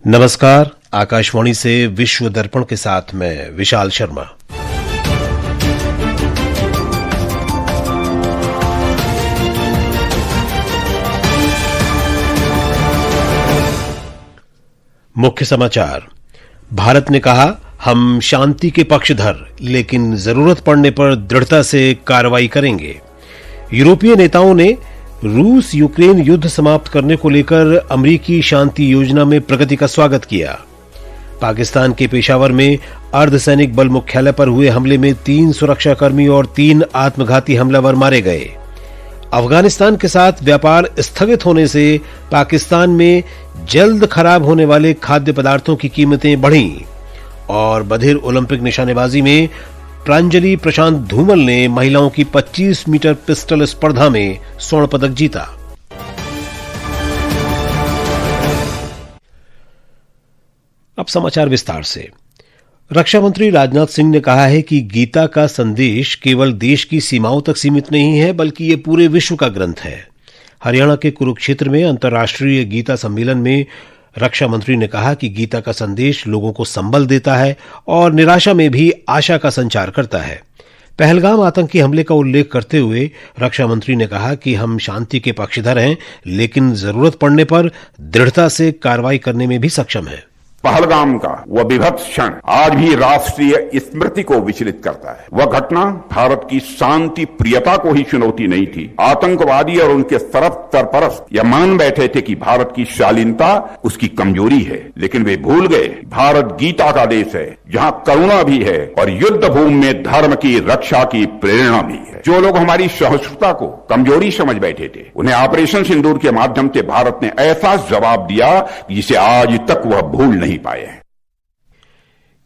नमस्कार। आकाशवाणी से विश्व दर्पण के साथ मैं विशाल शर्मा। मुख्य समाचार। भारत ने कहा, हम शांति के पक्षधर, लेकिन जरूरत पड़ने पर दृढ़ता से कार्रवाई करेंगे। यूरोपीय नेताओं ने रूस यूक्रेन युद्ध समाप्त करने को लेकर अमेरिकी शांति योजना में प्रगति का स्वागत किया। पाकिस्तान के पेशावर में अर्धसैनिक बल मुख्यालय पर हुए हमले में 3 सुरक्षाकर्मी और 3 आत्मघाती हमलावर मारे गए। अफगानिस्तान के साथ व्यापार स्थगित होने से पाकिस्तान में जल्द खराब होने वाले खाद्य पदार्थों की कीमतें बढ़ीं। और बधिर ओलंपिक निशानेबाजी में प्रांजलि प्रशांत धूमल ने महिलाओं की 25 मीटर पिस्टल स्पर्धा में स्वर्ण पदक जीता। अब समाचार विस्तार से। रक्षा मंत्री राजनाथ सिंह ने कहा है कि गीता का संदेश केवल देश की सीमाओं तक सीमित नहीं है, बल्कि ये पूरे विश्व का ग्रंथ है। हरियाणा के कुरुक्षेत्र में अंतर्राष्ट्रीय गीता सम्मेलन में रक्षा मंत्री ने कहा कि गीता का संदेश लोगों को संबल देता है और निराशा में भी आशा का संचार करता है। पहलगाम आतंकी हमले का उल्लेख करते हुए रक्षा मंत्री ने कहा कि हम शांति के पक्षधर हैं, लेकिन जरूरत पड़ने पर दृढ़ता से कार्रवाई करने में भी सक्षम हैं। पहलगाम का वह विभत्स क्षण आज भी राष्ट्रीय स्मृति को विचलित करता है। वह घटना भारत की शांति प्रियता को ही चुनौती नहीं थी। आतंकवादी और उनके सरपरस्त यह मान बैठे थे कि भारत की शालीनता उसकी कमजोरी है, लेकिन वे भूल गए भारत गीता का देश है, जहां करुणा भी है और युद्ध भूमि में धर्म की रक्षा की प्रेरणा भी है। जो लोग हमारी सहिष्णुता को कमजोरी समझ बैठे थे, उन्हें ऑपरेशन सिंदूर के माध्यम से भारत ने ऐसा जवाब दिया जिसे आज तक वह भूल नहीं पाए हैं।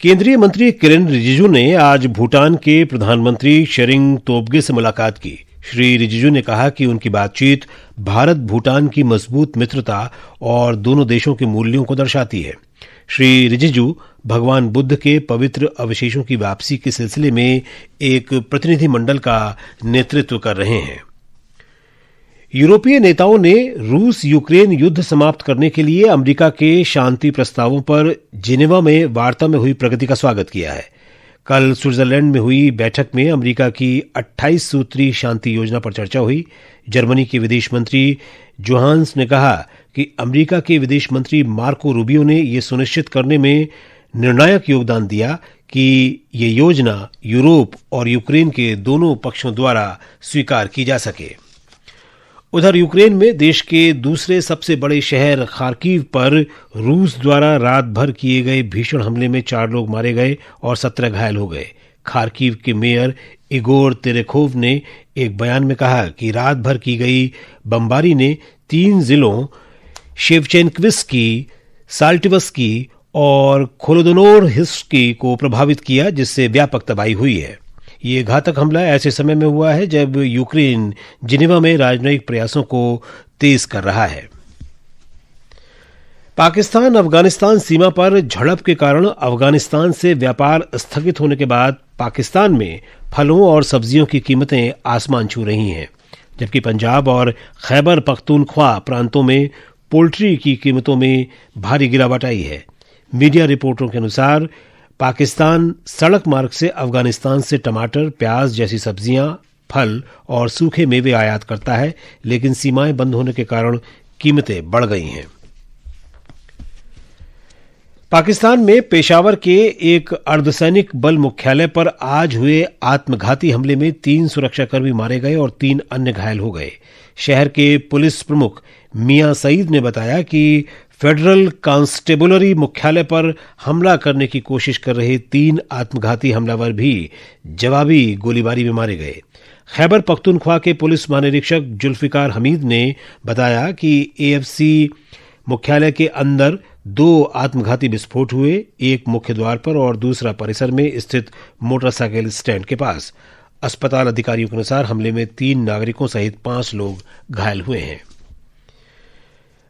केंद्रीय मंत्री किरेन रिजिजू ने आज भूटान के प्रधानमंत्री शेरिंग तोब्गे से मुलाकात की। श्री रिजिजू ने कहा कि उनकी बातचीत भारत भूटान की मजबूत मित्रता और दोनों देशों के मूल्यों को दर्शाती है। श्री रिजिजू भगवान बुद्ध के पवित्र अवशेषों की वापसी के सिलसिले में एक प्रतिनिधिमंडल का नेतृत्व कर रहे हैं। यूरोपीय नेताओं ने रूस यूक्रेन युद्ध समाप्त करने के लिए अमेरिका के शांति प्रस्तावों पर जिनेवा में वार्ता में हुई प्रगति का स्वागत किया है। कल स्विट्जरलैंड में हुई बैठक में अमेरिका की 28 सूत्री शांति योजना पर चर्चा हुई। जर्मनी के विदेश मंत्री जोहान्स ने कहा कि अमेरिका के विदेश मंत्री मार्को रूबियो ने यह सुनिश्चित करने में निर्णायक योगदान दिया कि ये योजना यूरोप और यूक्रेन के दोनों पक्षों द्वारा स्वीकार की जा सके। उधर यूक्रेन में देश के दूसरे सबसे बड़े शहर खार्किव पर रूस द्वारा रात भर किए गए भीषण हमले में 4 लोग मारे गए और 17 घायल हो गए। खार्किव के मेयर इगोर तेरेखोव ने एक बयान में कहा कि रात भर की गई बमबारी ने 3 जिलों शेवचेंकोव्स्की, साल्टिवस्की और खोलोदोनोरहिस्की को प्रभावित किया, जिससे व्यापक तबाही हुई है। ये घातक हमला ऐसे समय में हुआ है जब यूक्रेन जिनेवा में राजनयिक प्रयासों को तेज कर रहा है। पाकिस्तान अफगानिस्तान सीमा पर झड़प के कारण अफगानिस्तान से व्यापार स्थगित होने के बाद पाकिस्तान में फलों और सब्जियों की कीमतें आसमान छू रही हैं, जबकि पंजाब और खैबर पख्तूनख्वा प्रांतों में पोल्ट्री की कीमतों में भारी गिरावट आई है। मीडिया रिपोर्टों के अनुसार पाकिस्तान सड़क मार्ग से अफगानिस्तान से टमाटर, प्याज जैसी सब्जियां, फल और सूखे मेवे आयात करता है, लेकिन सीमाएं बंद होने के कारण कीमतें बढ़ गई हैं। पाकिस्तान में पेशावर के एक अर्धसैनिक बल मुख्यालय पर आज हुए आत्मघाती हमले में 3 सुरक्षाकर्मी मारे गए और 3 अन्य घायल हो गए। शहर के पुलिस प्रमुख मियां सईद ने बताया कि फेडरल कांस्टेबुलरी मुख्यालय पर हमला करने की कोशिश कर रहे 3 आत्मघाती हमलावर भी जवाबी गोलीबारी में मारे गए। खैबर पख्तूनख्वा के पुलिस महानिरीक्षक जुल्फिकार हमीद ने बताया कि एएफसी मुख्यालय के अंदर 2 आत्मघाती विस्फोट हुए, एक मुख्य द्वार पर और दूसरा परिसर में स्थित मोटरसाइकिल स्टैंड के पास। अस्पताल अधिकारियों के अनुसार हमले में 3 नागरिकों सहित 5 लोग घायल हुए हैं।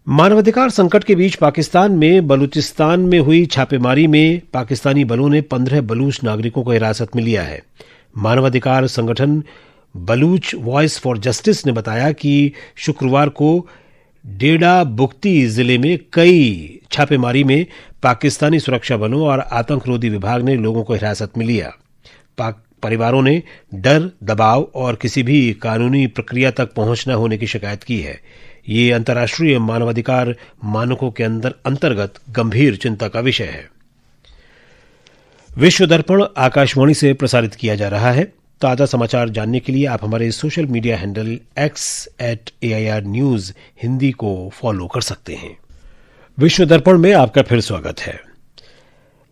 मानवाधिकार संकट के बीच पाकिस्तान में बलूचिस्तान में हुई छापेमारी में पाकिस्तानी बलों ने 15 बलूच नागरिकों को हिरासत में लिया है। मानवाधिकार संगठन बलूच वॉइस फॉर जस्टिस ने बताया कि शुक्रवार को डेडा बुक्ती जिले में कई छापेमारी में पाकिस्तानी सुरक्षा बलों और आतंकरोधी विभाग ने लोगों को हिरासत में लिया। परिवारों ने डर, दबाव और किसी भी कानूनी प्रक्रिया तक पहुंच न होने की शिकायत की है। ये अंतर्राष्ट्रीय मानवाधिकार मानकों के अंतर्गत गंभीर चिंता का विषय है। विश्व दर्पण आकाशवाणी से प्रसारित किया जा रहा है। ताजा समाचार जानने के लिए आप हमारे social media handle x@AIR News Hindi को फॉलो कर सकते हैं। विश्व दर्पण में आपका फिर स्वागत है।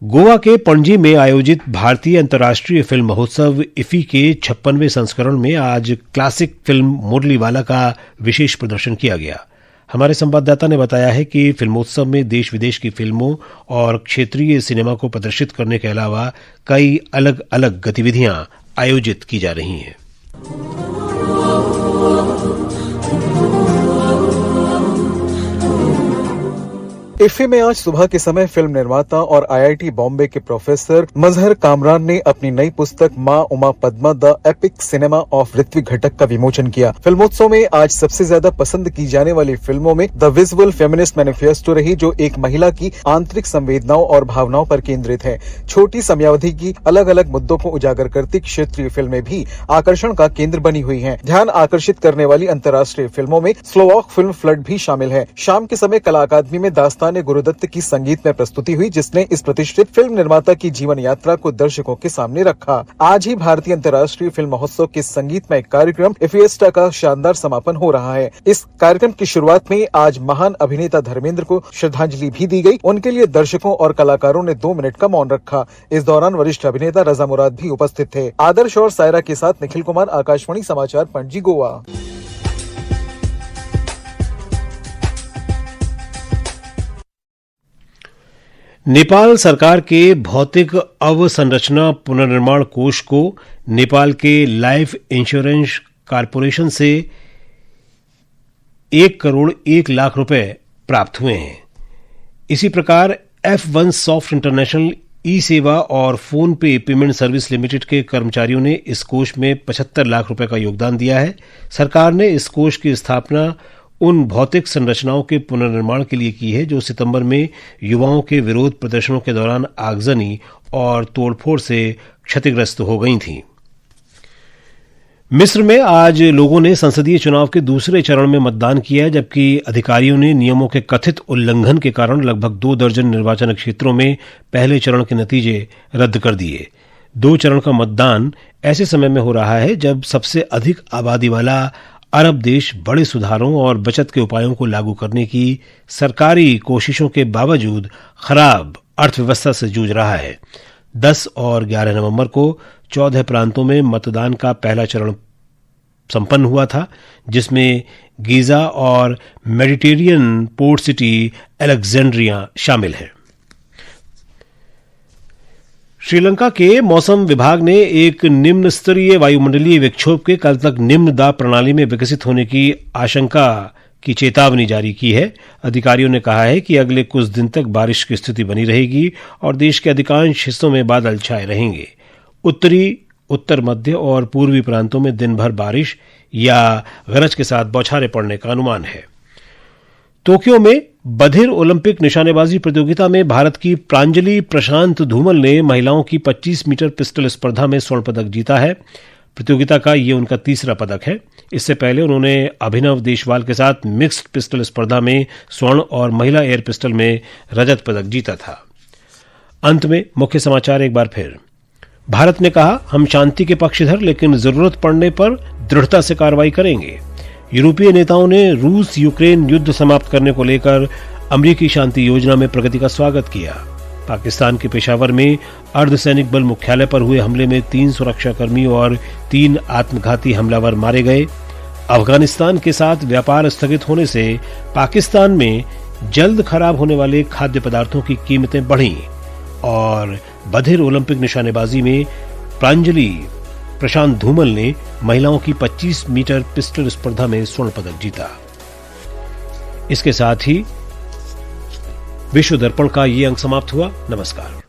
गोवा के पणजी में आयोजित भारतीय अंतर्राष्ट्रीय फिल्म महोत्सव इफी के 56वें संस्करण में आज क्लासिक फिल्म मुरलीवाला का विशेष प्रदर्शन किया गया। हमारे संवाददाता ने बताया है कि फिल्मोत्सव में देश विदेश की फिल्मों और क्षेत्रीय सिनेमा को प्रदर्शित करने के अलावा कई अलग अलग गतिविधियां आयोजित की जा रही हैं। इफ्फी में आज सुबह के समय फिल्म निर्माता और IIT बॉम्बे के प्रोफेसर मजहर कामरान ने अपनी नई पुस्तक Maa Uma Padma the epic cinema of Ritwik Ghatak का विमोचन किया। फिल्मोत्सव में आज सबसे ज्यादा पसंद की जाने वाली फिल्मों में द विजुअल फेमिनिस्ट मैनिफेस्टो रही, जो एक महिला की आंतरिक संवेदनाओं और भावनाओं पर केंद्रित है। छोटी समयावधि की अलग अलग मुद्दों को उजागर करती क्षेत्रीय फिल्में भी आकर्षण का केंद्र बनी हुई है। ध्यान आकर्षित करने वाली अंतर्राष्ट्रीय फिल्मों में स्लोवाक फिल्म फ्लड भी शामिल है। शाम के समय कला अकादमी में दास्तान गुरुदत्त की संगीत में प्रस्तुति हुई, जिसने इस प्रतिष्ठित फिल्म निर्माता की जीवन यात्रा को दर्शकों के सामने रखा। आज ही भारतीय अंतर्राष्ट्रीय फिल्म महोत्सव के संगीतमय कार्यक्रम इफिएस्टा का शानदार समापन हो रहा है। इस कार्यक्रम की शुरुआत में आज महान अभिनेता धर्मेंद्र को श्रद्धांजलि भी दी गई। उनके लिए दर्शकों और कलाकारों ने 2 मिनट का मौन रखा। इस दौरान वरिष्ठ अभिनेता रजा मुराद भी उपस्थित थे। आदर्श और सायरा के साथ निखिल कुमार, आकाशवाणी समाचार, पणजी, गोवा। नेपाल सरकार के भौतिक अवसंरचना पुनर्निर्माण कोष को नेपाल के लाइफ इंश्योरेंस कॉर्पोरेशन से 1 करोड़ 1 लाख रुपए प्राप्त हुए हैं। इसी प्रकार F1 सॉफ्ट इंटरनेशनल ई सेवा और फोन पे पेमेंट सर्विस लिमिटेड के कर्मचारियों ने इस कोष में 75 लाख रुपए का योगदान दिया है। सरकार ने इस कोष की स्थापना उन भौतिक संरचनाओं के पुनर्निर्माण के लिए की है जो सितंबर में युवाओं के विरोध प्रदर्शनों के दौरान आगजनी और तोड़फोड़ से क्षतिग्रस्त हो गई थीं। मिस्र में आज लोगों ने संसदीय चुनाव के दूसरे चरण में मतदान किया, जबकि अधिकारियों ने नियमों के कथित उल्लंघन के कारण लगभग 2 दर्जन निर्वाचन क्षेत्रों में पहले चरण के नतीजे रद्द कर दिए। 2 चरण का मतदान ऐसे समय में हो रहा है जब सबसे अधिक आबादी वाला अरब देश बड़े सुधारों और बचत के उपायों को लागू करने की सरकारी कोशिशों के बावजूद खराब अर्थव्यवस्था से जूझ रहा है। 10 और 11 नवंबर को 14 प्रांतों में मतदान का पहला चरण संपन्न हुआ था, जिसमें गीजा और मेडिटेरियन पोर्ट सिटी अलेक्जेंड्रिया शामिल है। श्रीलंका के मौसम विभाग ने एक निम्न स्तरीय वायुमंडलीय विक्षोभ के कल तक निम्न दाब प्रणाली में विकसित होने की आशंका की चेतावनी जारी की है। अधिकारियों ने कहा है कि अगले कुछ दिन तक बारिश की स्थिति बनी रहेगी और देश के अधिकांश हिस्सों में बादल छाए रहेंगे। उत्तरी, उत्तर मध्य और पूर्वी प्रांतों में दिन भर बारिश या गरज के साथ बौछारें पड़ने का अनुमान है। टोक्यो में बधिर ओलंपिक निशानेबाजी प्रतियोगिता में भारत की प्रांजलि प्रशांत धूमल ने महिलाओं की 25 मीटर पिस्टल स्पर्धा में स्वर्ण पदक जीता है। प्रतियोगिता का ये उनका तीसरा पदक है। इससे पहले उन्होंने अभिनव देशवाल के साथ मिक्स्ड पिस्टल स्पर्धा में स्वर्ण और महिला एयर पिस्टल में रजत पदक जीता था। अंत में मुख्य समाचार एक बार फिर। भारत ने कहा, हम शांति के पक्षधर, लेकिन जरूरत पड़ने पर दृढ़ता से कार्रवाई करेंगे। यूरोपीय नेताओं ने रूस यूक्रेन युद्ध समाप्त करने को लेकर अमेरिकी शांति योजना में प्रगति का स्वागत किया। पाकिस्तान के पेशावर में अर्धसैनिक बल मुख्यालय पर हुए हमले में 3 सुरक्षाकर्मी और 3 आत्मघाती हमलावर मारे गए। अफगानिस्तान के साथ व्यापार स्थगित होने से पाकिस्तान में जल्द खराब होने वाले खाद्य पदार्थों की कीमतें बढ़ीं और बधिर ओलंपिक निशानेबाजी में प्रांजलि प्रशांत धूमल ने महिलाओं की 25 मीटर पिस्टल स्पर्धा में स्वर्ण पदक जीता। इसके साथ ही विश्व दर्पण का ये अंक समाप्त हुआ। नमस्कार।